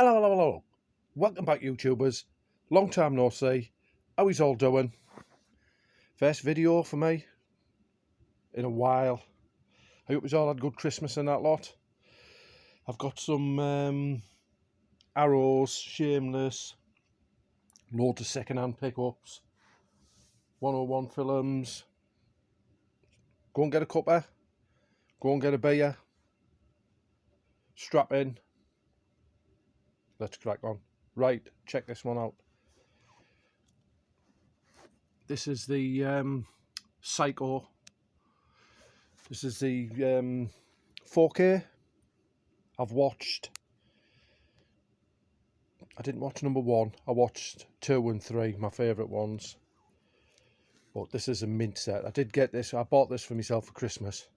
Hello, hello, hello. Welcome back, YouTubers. Long time no see. How is all doing? First video for me in a while. I hope you all had a good Christmas and that lot. I've got some arrows, shameless, loads of second-hand pickups, 101 films. Go and get a cuppa. Go and get a beer. Strap in. Let's crack on. Right, check this one out. This is the Psycho. This is the 4K. I've watched. I didn't watch number 1. I watched 2 and 3, my favourite ones. But this is a mint set. I did get this. I bought this for myself for Christmas.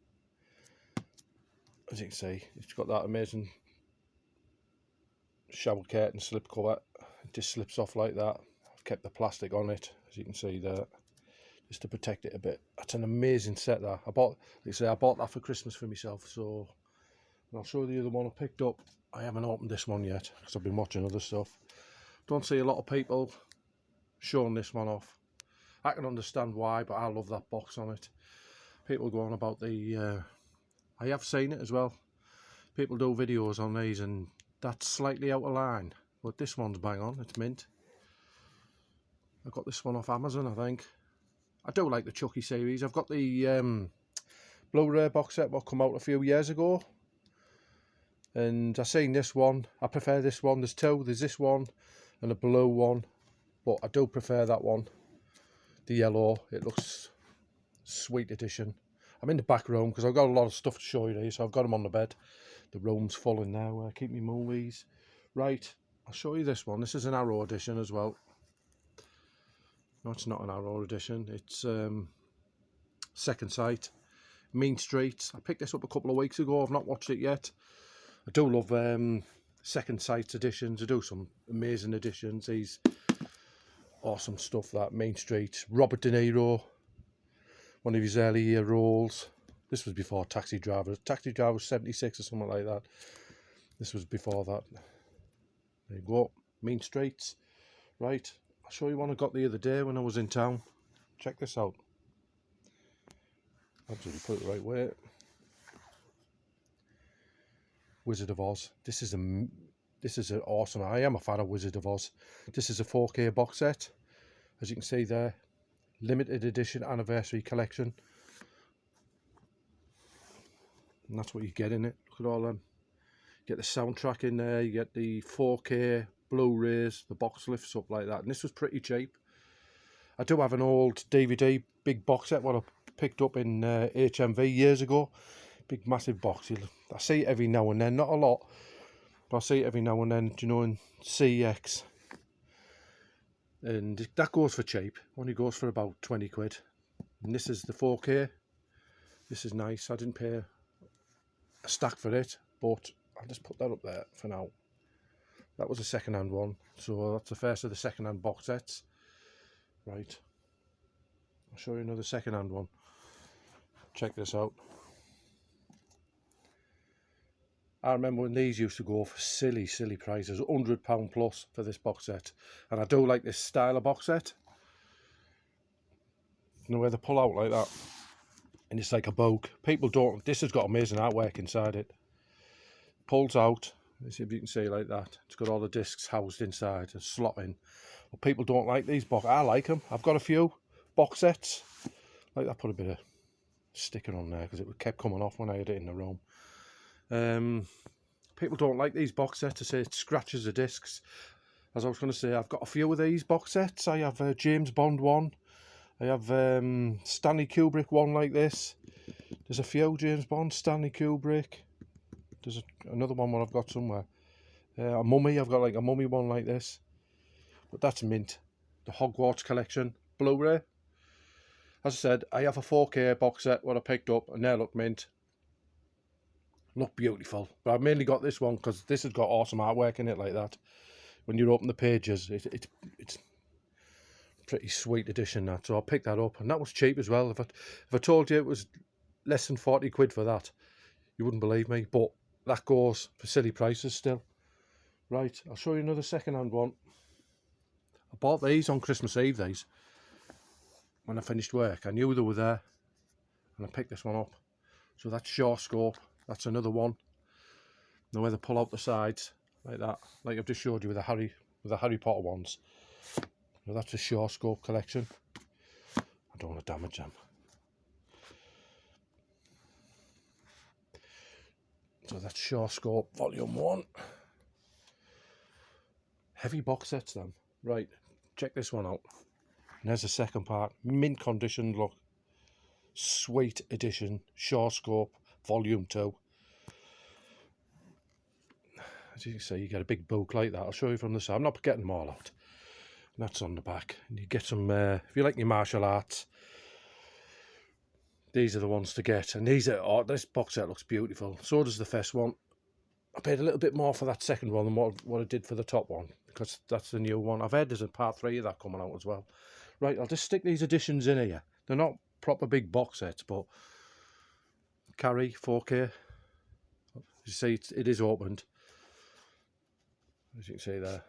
As you can see, it's got that amazing shower curtain slip cover. It just slips off like that. I've kept the plastic on it, as you can see there, just to protect it a bit. That's an amazing set that I bought. Like I say, I bought that for Christmas for myself. So I'll show you the other one I picked up. I haven't opened this one yet because I've been watching other stuff. Don't see a lot of people showing this one off. I can understand why, but I love that box on it. People go on about the I have seen it as well. People do videos on these and that's slightly out of line, but this one's bang on. It's mint. I got this one off Amazon, I think. I do like the Chucky series. I've got the Blu-ray box set that come out a few years ago, and I seen this one. I prefer this one. There's two. There's this one and a blue one, but I do prefer that one. The yellow. It looks sweet edition. I'm in the back room because I've got a lot of stuff to show you here, so I've got them on the bed. The room's full in now. Keep me movies. Right, I'll show you this one. This is an Arrow edition as well. No, it's not an Arrow edition. It's Second Sight, Mean Streets. I picked this up a couple of weeks ago. I've not watched it yet. I do love Second Sight editions. I do some amazing editions. These awesome stuff. That Mean Streets. Robert De Niro, one of his early year roles. This was before Taxi Driver. Taxi Driver was 76 or something like that. This was before that. There you go. Mean Streets. Right. I'll show you one I got the other day when I was in town. Check this out. Absolutely put it the right way. Wizard of Oz. This is an awesome. I am a fan of Wizard of Oz. This is a 4K box set. As you can see there. Limited edition anniversary collection. And that's what you get in it. Look at all them. You get the soundtrack in there. You get the 4K Blu-rays. The box lifts up like that. And this was pretty cheap. I do have an old DVD big box set what I picked up in HMV years ago. Big massive box. I see it every now and then. Not a lot. But I see it every now and then. Do you know, in CX. And that goes for cheap. Only goes for about 20 quid. And this is the 4K. This is nice. I didn't pay a stack for it, but I'll just put that up there for now. That was a second-hand one, so that's the first of the second-hand box sets. Right, I'll show you another second-hand one. Check this out. I remember when these used to go for silly prices, £100 plus for this box set. And I do like this style of box set. You know where they pull out like that? And it's like a book. People don't. This has got amazing artwork inside it. Pulls out. Let's see if you can see like that. It's got all the discs housed inside and slot in. But people don't like these box. I like them. I've got a few box sets. Like I put a bit of sticker on there because it kept coming off when I had it in the room. People don't like these box sets. To say it scratches the discs. As I was going to say, I've got a few of these box sets. I have a James Bond one. I have Stanley Kubrick one like this. There's a few James Bond, Stanley Kubrick. There's another one I've got somewhere. A Mummy, I've got like a Mummy one like this. But that's mint. The Hogwarts collection, Blu-ray. As I said, I have a 4K box set what I picked up and they look mint. Look beautiful. But I've mainly got this one because this has got awesome artwork in it like that. When you open the pages, it's pretty sweet edition that, so I picked that up, and that was cheap as well. If I told you it was less than 40 quid for that, you wouldn't believe me, but that goes for silly prices still. Right, I'll show you another second-hand one. I bought these on Christmas Eve, these, when I finished work. I knew they were there, and I picked this one up. So that's short scope. That's another one. Now where they pull out the sides, like that, like I've just showed you with the Harry Potter ones. Now that's a short scope collection. I don't want to damage them. So that's short scope volume 1. Heavy box sets then. Right, check this one out. And there's the second part. Mint condition look. Sweet edition. Short scope volume 2. As you can see, you get a big book like that. I'll show you from the side. I'm not getting them all out. And that's on the back. And you get some, if you like your martial arts, these are the ones to get. And these are, oh, this box set looks beautiful. So does the first one. I paid a little bit more for that second one than what I did for the top one, because that's the new one. I've heard there's a part 3 of that coming out as well. Right, I'll just stick these editions in here. They're not proper big box sets, but carry 4K. You see, it is opened. As you can see there.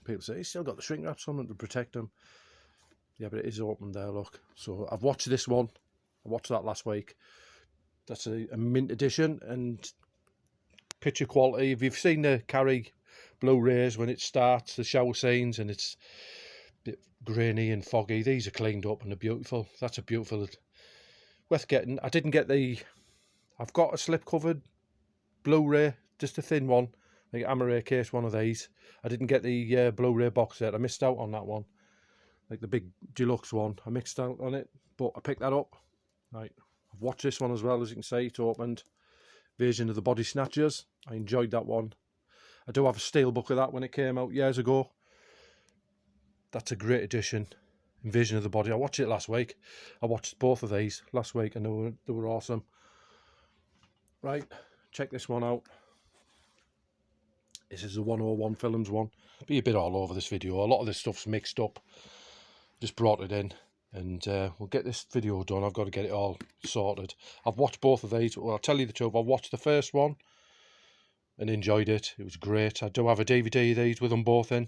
People say, he's still got the shrink wraps on them to protect them. Yeah, but it is opened there, look. So I've watched this one. I watched that last week. That's a mint edition, and picture quality. If you've seen the Carrie Blu-rays when it starts, the shower scenes, and it's a bit grainy and foggy, these are cleaned up and they're beautiful. That's a beautiful, worth getting. I didn't get the, I've got a slip covered Blu-ray, just a thin one, like Amaray case one of these. I didn't get the Blu-ray box set. I missed out on that one, like the big deluxe one. I missed out on it, but I picked that up. Right, I've watched this one as well. As you can see, it's opened. Version of the Body Snatchers. I enjoyed that one. I do have a steelbook of that when it came out years ago. That's a great edition. Invasion of the Body. I watched it last week. I watched both of these last week and they were awesome. Right, check this one out. This is the 101 Films one. Be a bit all over this video. A lot of this stuff's mixed up. Just brought it in. And we'll get this video done. I've got to get it all sorted. I've watched both of these. Well, I'll tell you the truth. I watched the first one and enjoyed it. It was great. I do have a DVD of these with them both in.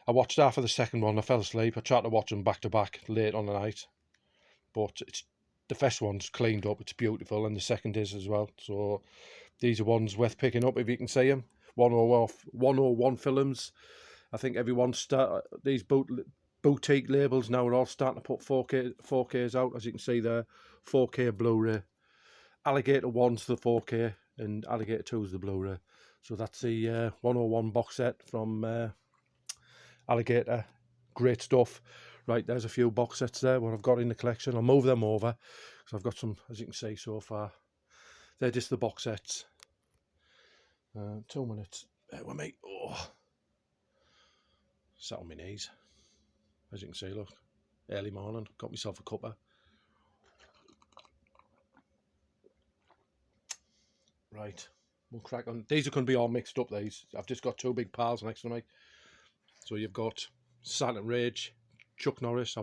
I watched half of the second one. I fell asleep. I tried to watch them back to back late on the night. But the first one's cleaned up. It's beautiful. And the second is as well. So these are ones worth picking up if you can see them. 101 Films. I think everyone's these boutique labels now are all starting to put 4Ks out. As you can see there, 4K Blu-ray. Alligator 1's the 4K and Alligator 2's the Blu-ray. So that's the 101 box set from Alligator. Great stuff. Right, there's a few box sets there, what I've got in the collection. I'll move them over, because I've got some, as you can see so far. They're just the box sets. 2 minutes. There with me. Oh. Sat on my knees. As you can see, look. Early morning. Got myself a cuppa. Right. We'll crack on. These are going to be all mixed up, these. I've just got 2 big piles next to me. So you've got Silent Rage, Chuck Norris.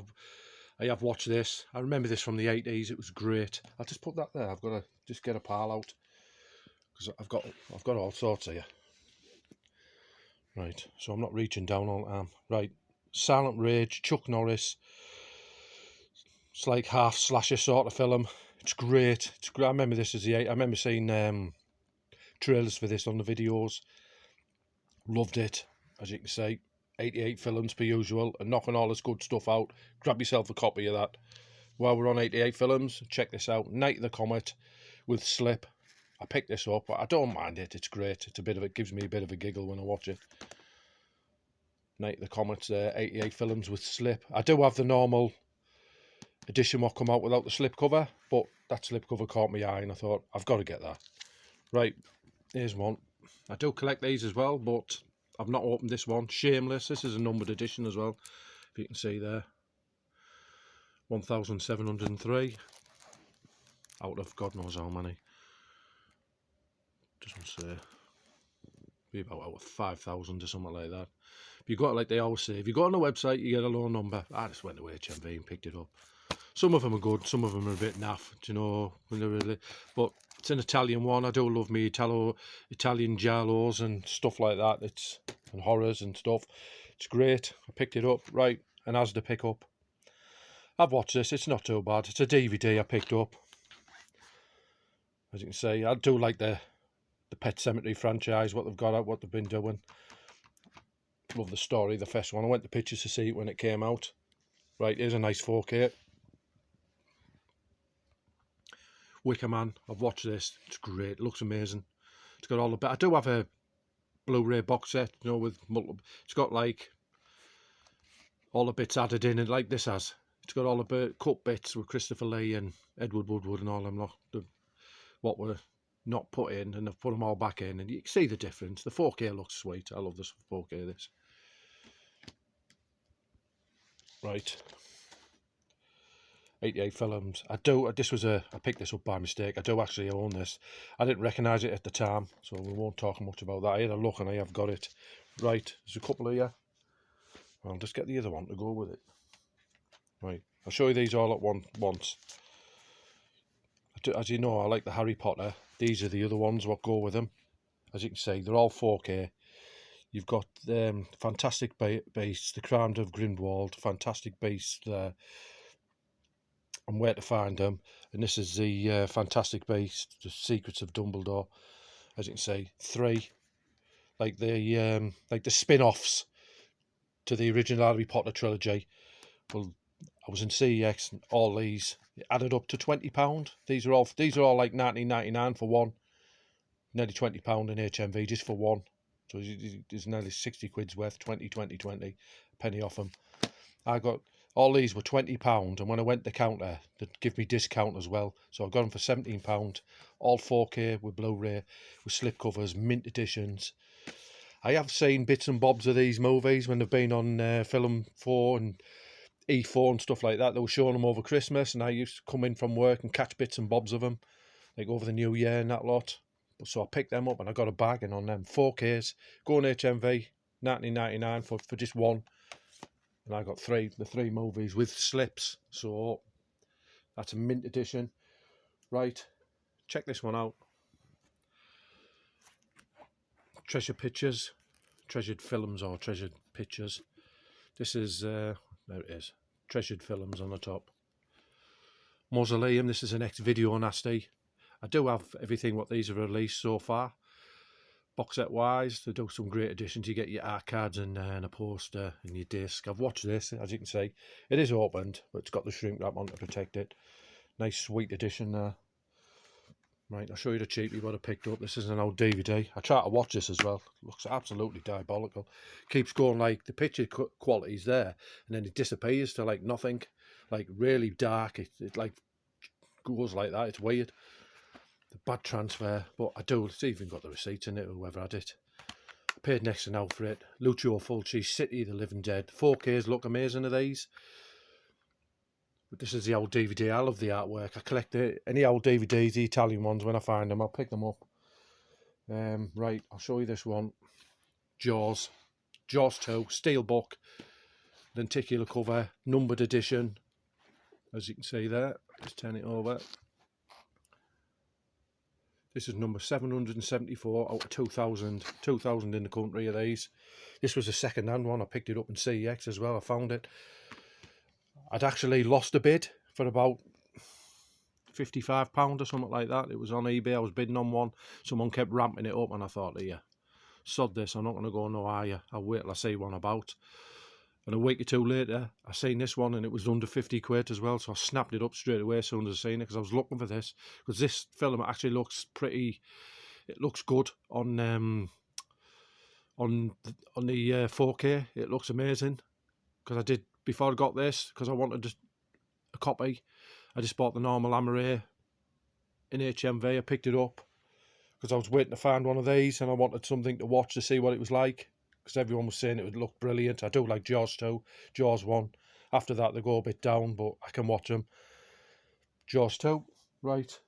I have watched this. I remember this from the 80s. It was great. I'll just put that there. I've got to just get a pile out, because I've got all sorts here. Right. So I'm not reaching down all the arm. Right. Silent Rage, Chuck Norris. It's like half slasher sort of film. It's great. It's great. I remember this as the 80s. I remember seeing trailers for this on the videos. Loved it. As you can see, 88 films per usual, and knocking all this good stuff out. Grab yourself a copy of that. While we're on 88 films, check this out. Night of the Comet with Slip. I picked this up, but I don't mind it. It's great. It gives me a bit of a giggle when I watch it. Night of the Comet, 88 films with Slip. I do have the normal edition what come out without the slip cover, but that slip cover caught my eye and I thought, I've got to get that. Right, here's one. I do collect these as well, but I've not opened this one. Shameless. This is a numbered edition as well, if you can see there. 1703 out of God knows how many. Just want to say, be about out of 5,000 or something like that. If you got, like they always say, if you go on the website, you get a low number. I just went to HMV and picked it up. Some of them are good, some of them are a bit naff, do you know, when they're really. But It's an Italian one. I do love me Italian giallos and stuff like that. And horrors and stuff. It's great. I picked it up, right, and Asda pickup. I've watched this. It's not too bad. It's a DVD I picked up. As you can see, I do like the Pet Cemetery franchise, what they've got out, what they've been doing. Love the story, the first one. I went to pictures to see it when it came out. Right, here's a nice 4K. Wicker Man, I've watched this. It's great. It looks amazing. It's got all the... I do have a Blu-ray box set, you know, with multiple... It's got like all the bits added in, and like this has. It's got all the cut bits with Christopher Lee and Edward Woodward and all them. What were not put in, and they've put them all back in, and you can see the difference. The 4K looks sweet. I love this 4K. This. Right. 88 films. I picked this up by mistake. I do actually own this. I didn't recognise it at the time, so we won't talk much about that. I had a look and I have got it. Right, there's a couple here. I'll just get the other one to go with it. Right, I'll show you these all at once. As you know, I like the Harry Potter. These are the other ones what go with them. As you can see, they're all 4K. You've got Fantastic Beasts, The Crown of Grindelwald, Fantastic Beasts there. And Where to Find Them, and this is the Fantastic Beasts, The Secrets of Dumbledore. As you can see, 3, like the spin-offs to the original Harry Potter trilogy. Well, I was in CEX, and all these added up to £20. These are all like £19.99 for one, nearly £20 in HMV just for one. So there's nearly 60 quid's worth, 20, penny off them. I got. All these were £20, and when I went to the counter, they'd give me discount as well. So I got them for £17, all 4K with Blu-ray, with slipcovers, mint editions. I have seen bits and bobs of these movies when they've been on Film 4 and E4 and stuff like that. They were showing them over Christmas, and I used to come in from work and catch bits and bobs of them, like over the New Year and that lot. So I picked them up, and I got a bargain on them. 4Ks, go on HMV, £19.99 for just one. And I got the three movies with slips, so that's a mint edition. Right, check this one out. Treasured Pictures, Treasured Films or Treasured Pictures. This is, there it is, Treasured Films on the top. Mausoleum, this is an ex-video nasty. I do have everything what these have released so far. Box set wise, they do some great additions. You get your archives and a poster and your disc. I've watched this, as you can see. It is opened, but it's got the shrink wrap on to protect it. Nice sweet edition there. Right, I'll show you the cheapie what I picked up. This is an old DVD. I try to watch this as well. Looks absolutely diabolical. Keeps going like the picture quality's there, and then it disappears to like nothing. Like really dark. It like goes like that. It's weird. Bad transfer, but I do. It's even got the receipt in it, whoever had it. I paid next to now for it. Lucio Fulci, City of the Living Dead. 4Ks look amazing of these. But this is the old DVD. I love the artwork. I collect any old DVDs, the Italian ones, when I find them. I'll pick them up. Right, I'll show you this one. Jaws. Jaws 2, steelbook. Lenticular cover, numbered edition. As you can see there. Just turn it over. This is number 774 out of 2,000. 2,000 in the country of these. This was a second-hand one. I picked it up in CEX as well. I found it. I'd actually lost a bid for about £55 or something like that. It was on eBay. I was bidding on one. Someone kept ramping it up, and I thought, yeah, sod this. I'm not going to go no higher. I'll wait till I see one about. And a week or two later, I seen this one, and it was under 50 quid as well. So I snapped it up straight away as soon as I seen it, because I was looking for this. Because this film actually looks pretty. It looks good on the 4K. It looks amazing. Because I did before I got this, because I wanted a copy. I just bought the normal Amaray in HMV. I picked it up because I was waiting to find one of these, and I wanted something to watch to see what it was like. Because everyone was saying it would look brilliant. I do like Jaws 2, Jaws 1. After that, they go a bit down, but I can watch them. Jaws 2, right.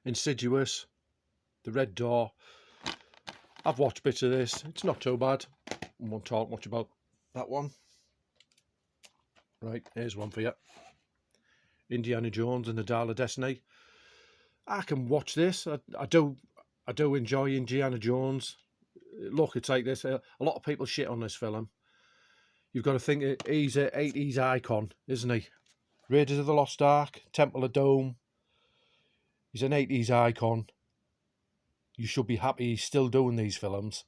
Insidious, The Red Door. I've watched bits of this. It's not too bad. I won't talk much about that one. Right, here's one for you. Indiana Jones and the Dial of Destiny. I can watch this. I do enjoy Indiana Jones. Look, it's like this. A lot of people shit on this film. You've got to think he's an 80s icon, isn't he? Raiders of the Lost Ark, Temple of Doom. He's an 80s icon. You should be happy he's still doing these films.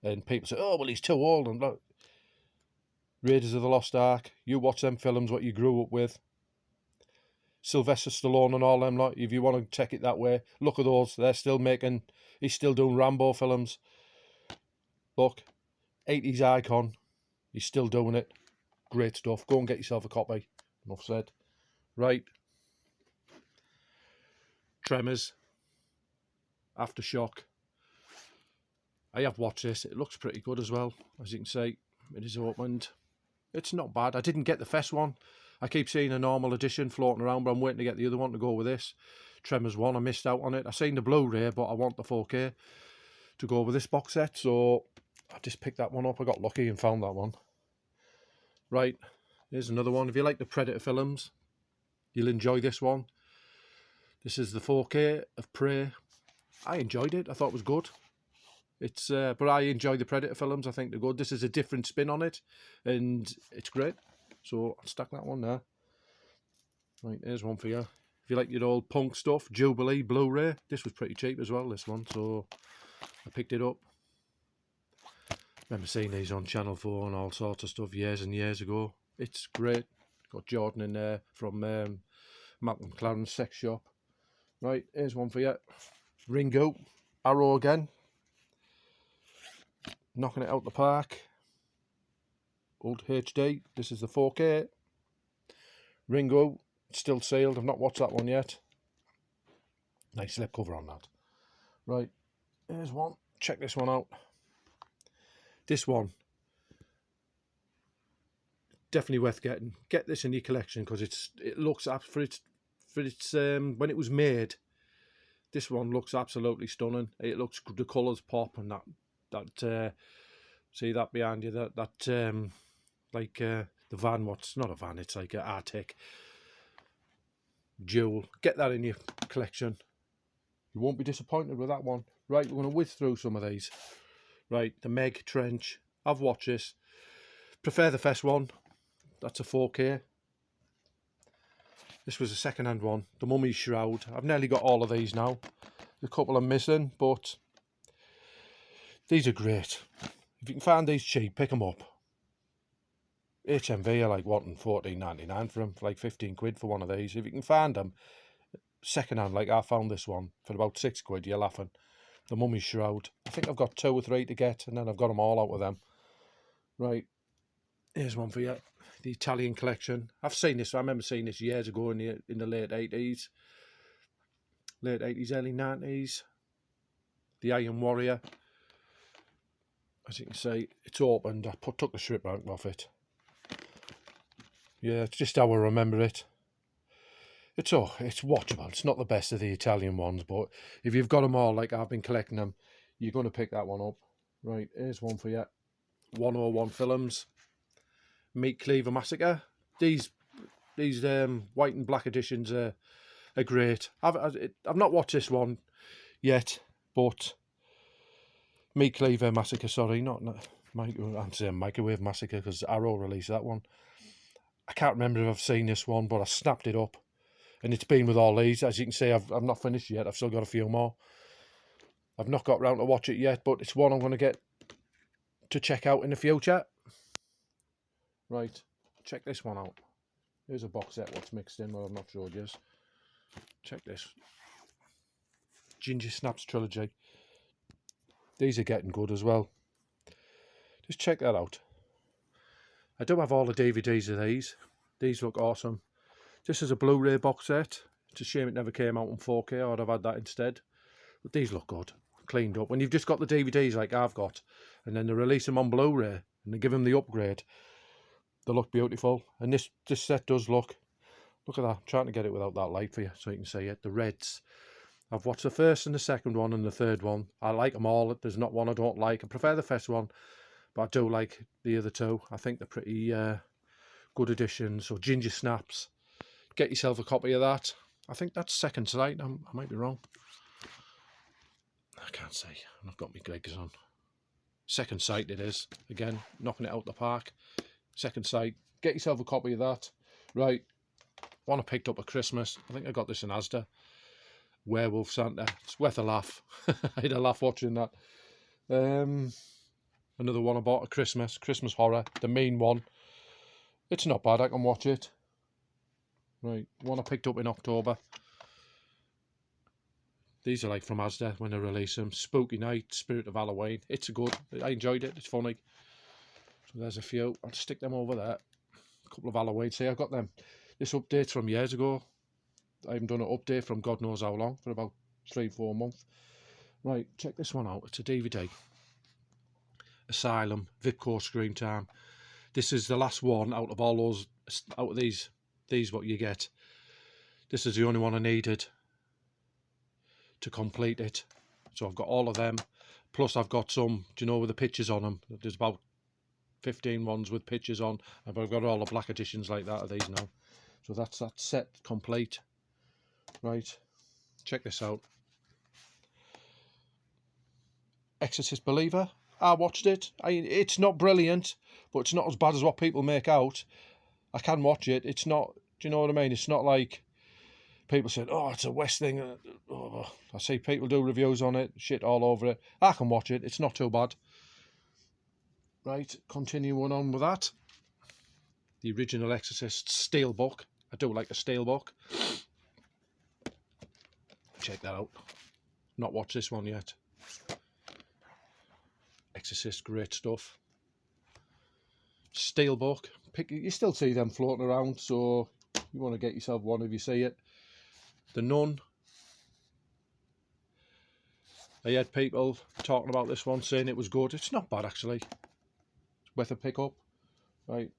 And people say, oh, well, he's too old. And look, Raiders of the Lost Ark, you watch them films, what you grew up with. Sylvester Stallone and all them, like, if you want to take it that way, look at those. They're still making, he's still doing Rambo films. Look, 80s icon. He's still doing it. Great stuff. Go and get yourself a copy. Enough said. Right. Tremors. Aftershock. I have watched this. It looks pretty good as well. As you can see, it is opened. It's not bad. I didn't get the first one. I keep seeing a normal edition floating around, but I'm waiting to get the other one to go with this. Tremors 1, I missed out on it. I seen the Blu-ray, but I want the 4K to go with this box set, so I just picked that one up. I got lucky and found that one. Right, here's another one. If you like the Predator films, you'll enjoy this one. This is the 4K of Prey. I enjoyed it. I thought it was good. It's but I enjoy the Predator films. I think they're good. This is a different spin on it, and it's great. So I'll stack that one there. Right, here's one for you. If you like your old punk stuff, Jubilee Blu-ray. This was pretty cheap as well, this one, so I picked it up. Remember seeing these on Channel 4 and all sorts of stuff years and years ago. It's great. Got Jordan in there from Malcolm McLaren's sex shop. Right, here's one for you. Ringo, Arrow again. Knocking it out the park. Old HD. This is the 4K. Ringo, still sealed. I've not watched that one yet. Nice slip cover on that. Right, here's one. Check this one out. This one, definitely worth getting. Get this in your collection because it looks for its when it was made. This one looks absolutely stunning. It looks, the colours pop, and that see that behind you, that like the van. What's not a van? It's like an Arctic jewel. Get that in your collection. You won't be disappointed with that one. Right, we're going to whiz through some of these. Right, the Meg Trench. I've watched this. Prefer the first one. That's a 4K. This was a second-hand one. The Mummy's Shroud. I've nearly got all of these now. A couple I'm missing, but these are great. If you can find these cheap, pick them up. HMV are like wanting $14.99 for them, for like 15 quid for one of these. If you can find them second-hand, like I found this one for about 6 quid, you're laughing. The Mummy's Shroud. I think I've got 2 or 3 to get, and then I've got them all out of them. Right, here's one for you. The Italian collection. I've seen this. I remember seeing this years ago in the late 80s. Late 80s, early 90s. The Iron Warrior. As you can see, it's opened. I took the strip out off it. Yeah, it's just how I remember it. It's watchable. It's not the best of the Italian ones, but if you've got them all, like I've been collecting them, you're going to pick that one up. Right, here's one for you. 101 Films. Meat Cleaver Massacre. These white and black editions are great. I've not watched this one yet, but Meat Cleaver Massacre. Sorry, I'm saying Microwave Massacre because Arrow released that one. I can't remember if I've seen this one, but I snapped it up. And it's been with all these. As you can see, I've not finished yet. I've still got a few more. I've not got round to watch it yet, but it's one I'm going to get to check out in the future. Right, check this one out. Here's a box set, what's mixed in, well, I've not showed you. Check this. Ginger Snaps Trilogy. These are getting good as well. Just check that out. I do have all the DVDs of these. These look awesome. This is a Blu-ray box set. It's a shame it never came out on 4K. I'd have had that instead. But these look good. Cleaned up. When you've just got the DVDs like I've got, and then they release them on Blu-ray, and they give them the upgrade, they look beautiful. And this set does look at that. I'm trying to get it without that light for you so you can see it. The reds. I've watched the first and the second one and the third one. I like them all. There's not one I don't like. I prefer the first one, but I do like the other two. I think they're pretty good additions. So Ginger Snaps. Get yourself a copy of that. I think that's Second Sight. I might be wrong. I can't say. I've not got my gigs on. Second Sight it is. Again, knocking it out the park. Second Sight. Get yourself a copy of that. Right. One I picked up at Christmas. I think I got this in Asda. Werewolf Santa. It's worth a laugh. I had a laugh watching that. Another one I bought at Christmas. Christmas horror. The main one. It's not bad. I can watch it. Right. One I picked up in October. These are like from Asda when they release them. Spooky Night, Spirit of Halloween. It's good. I enjoyed it. It's funny. So there's a few. I'll stick them over there. A couple of Halloween. See, I got them. This update's from years ago. I haven't done an update from God knows how long. For about 3-4 months. Right, check this one out. It's a DVD. Asylum, Vipco Screen Time. This is the last one out of all those, out of these what you get. This is the only one I needed to complete it. So I've got all of them. Plus I've got some, do you know, with the pictures on them. There's about 15 ones with pictures on. I've got all the black editions like that of these now. So that's that set complete. Right, check this out. Exorcist Believer. I watched it. It's not brilliant, but it's not as bad as what people make out. I can watch it. It's not, do you know what I mean? It's not like people said, oh, it's a West thing. Oh, I see people do reviews on it, shit all over it. I can watch it. It's not too bad. Right, continuing on with that. The original Exorcist steelbook. I do like a steelbook. Check that out. Not watched this one yet. Exorcist, great stuff. Steelbook. You still see them floating around, so you want to get yourself one if you see it. The Nun. I had people talking about this one, saying it was good. It's not bad, actually. It's worth a pick up. Right.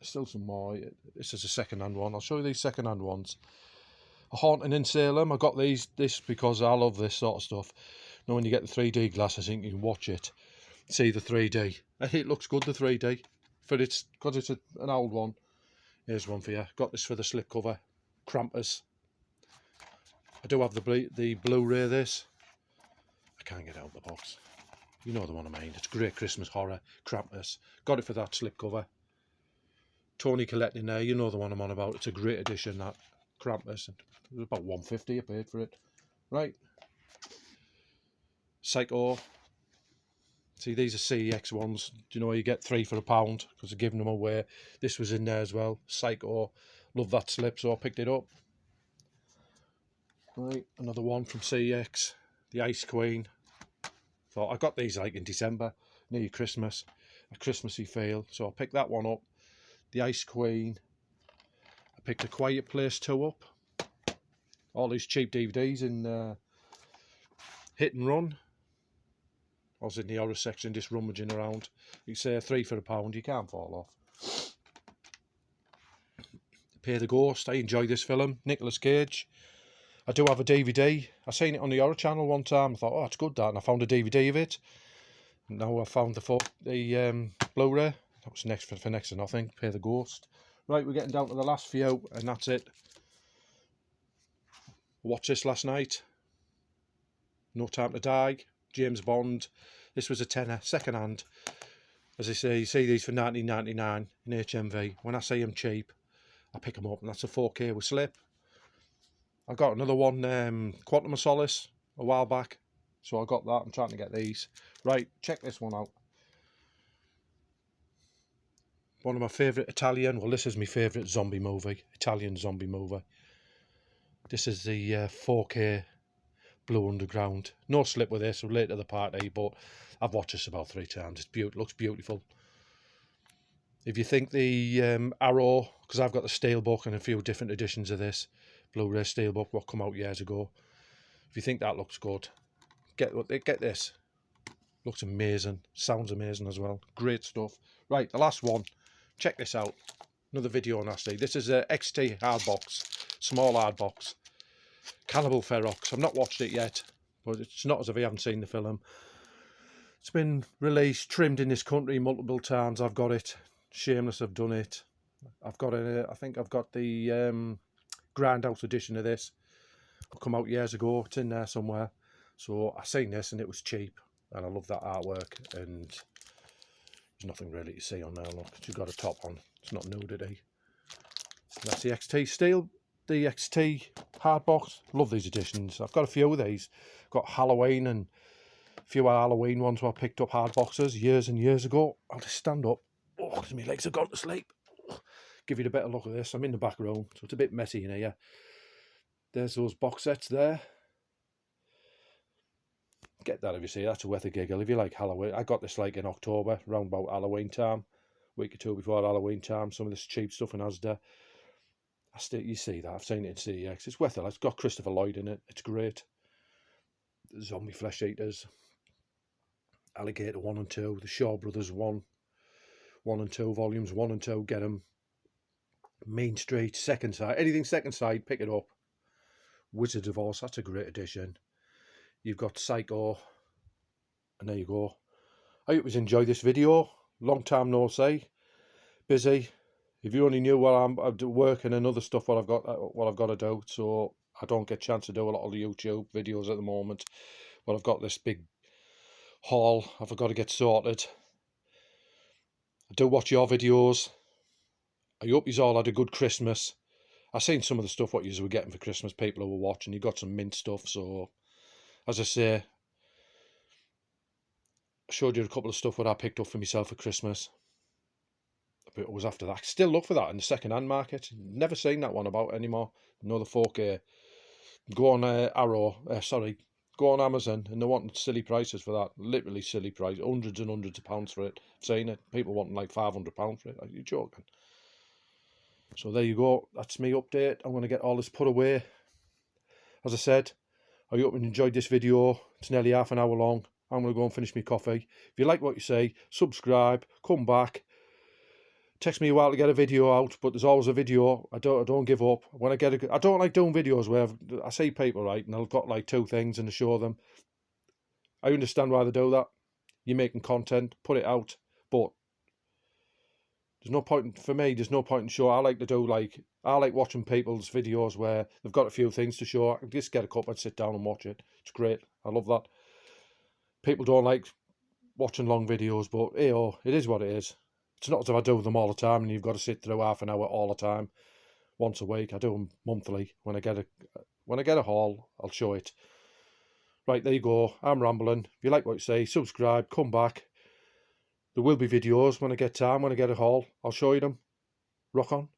Still some more. This is a second-hand one. I'll show you these second-hand ones. A Haunting in Salem. I got this because I love this sort of stuff. You know, when you get the 3D glasses, I think you can watch it, see the 3D. It looks good, the 3D, because it's an old one. Here's one for you. Got this for the slipcover. Krampus. I do have the Blu-ray. This I can't get out of the box. You know the one I mean. It's great Christmas horror. Krampus. Got it for that slipcover. Tony collecting there. You know the one I'm on about. It's a great edition, that Krampus. It was about $1.50 I paid for it. Right. Psycho. See, these are CEX ones. Do you know you get 3 for £1 because they're giving them away? This was in there as well. Psycho. Love that slip, so I picked it up. Right, another one from CEX. The Ice Queen. Thought I got these like in December, near Christmas. A Christmassy feel, so I picked that one up. The Ice Queen. I picked A Quiet Place 2 up. All these cheap DVDs in Hit and Run. I was in the horror section just rummaging around. You say 3 for £1, you can't fall off. Pay the Ghost. I enjoy this film. Nicolas Cage. I do have a DVD. I seen it on the Horror Channel one time. I thought, oh, it's good that. And I found a DVD of it. Now I found the Blu-ray. That was next for next to nothing. Pay the Ghost. Right, we're getting down to the last few, and that's it. I watched this last night. No Time to Die. James Bond. This was a tenner, second hand. As I say, you see these for $19.99 in HMV. When I see them cheap, I pick them up, and that's a 4K with slip. I got another one, Quantum of Solace, a while back, so I got that. I'm trying to get these. Right, check this one out. One of my favourite Italian, well, this is my favourite zombie movie, Italian zombie movie. This is the 4K Blue Underground. No slip with this, we're late to the party, but I've watched this about 3 times. It looks beautiful. If you think the Arrow, because I've got the Steelbook and a few different editions of this, Blu-ray Steelbook, what come out years ago. If you think that looks good, get this. Looks amazing. Sounds amazing as well. Great stuff. Right, the last one. Check this out. Another video nasty. This is a XT hardbox. Small hardbox. Cannibal Ferox. I've not watched it yet, but it's not as if I haven't seen the film. It's been released, trimmed in this country multiple times. I've got it. Shameless have done it. I've got it. I think I've got the Grindhouse edition of this. come out years ago. It's in there somewhere. So I seen this and it was cheap, and I love that artwork. And there's nothing really to see on there. Look, you've got a top on. It's not nudity. That's the XT steel, the XT hardbox. Love these editions. I've got a few of these. Got Halloween and a few Halloween ones where I picked up hard boxes years and years ago. I'll just stand up. Oh, because my legs have gone to sleep. Give you a better look at this. I'm in the back room, so it's a bit messy in here. There's those box sets there. Get that if you see. That's worth a giggle. If you like Halloween, I got this like in October, round about Halloween time, week or two before Halloween time. Some of this cheap stuff in Asda. You see that. I've seen it in CEX. It's worth it. It's got Christopher Lloyd in it. It's great. Zombie flesh eaters. Alligator 1 and 2. The Shaw Brothers 1 and 2 volumes. 1 and 2. Get them. Main Street. Second Side. Anything second side, pick it up. Wizard of Oz. That's a great edition. You've got Psycho. And there you go. I hope you enjoyed this video. Long time no see. Busy. If you only knew what I'm working and other stuff, what I've got to do, so I don't get a chance to do a lot of the YouTube videos at the moment. But I've got this big haul I've got to get sorted. I do watch your videos. I hope you all had a good Christmas. I've seen some of the stuff what you were getting for Christmas. People who were watching, you got some mint stuff. So, as I say, I showed you a couple of stuff what I picked up for myself for Christmas. But it was after that. I still look for that in the second-hand market. Never seen that one about anymore. Another 4K. Go on go on Amazon, and they're wanting silly prices for that. Literally silly price. Hundreds and hundreds of pounds for it. I've seen it. People wanting like £500 for it. Are you joking? So there you go. That's me update. I'm going to get all this put away. As I said, I hope you enjoyed this video. It's nearly half an hour long. I'm going to go and finish my coffee. If you like what you see, subscribe, come back. Takes me a while to get a video out, but there's always a video. I don't give up. When I don't like doing videos where I see people, right, and I've got like 2 things and I show them. I understand why they do that. You're making content, put it out, but there's no point for me. There's no point in show. I like watching people's videos where they've got a few things to show. I can just get a cup and sit down and watch it. It's great. I love that. People don't like watching long videos, but hey, oh, it is what it is. It's not as if I do them all the time and you've got to sit through half an hour all the time. Once a week. I do them monthly. When I get a haul, I'll show it. Right, there you go. I'm rambling. If you like what you say, subscribe, come back. There will be videos when I get time, when I get a haul. I'll show you them. Rock on.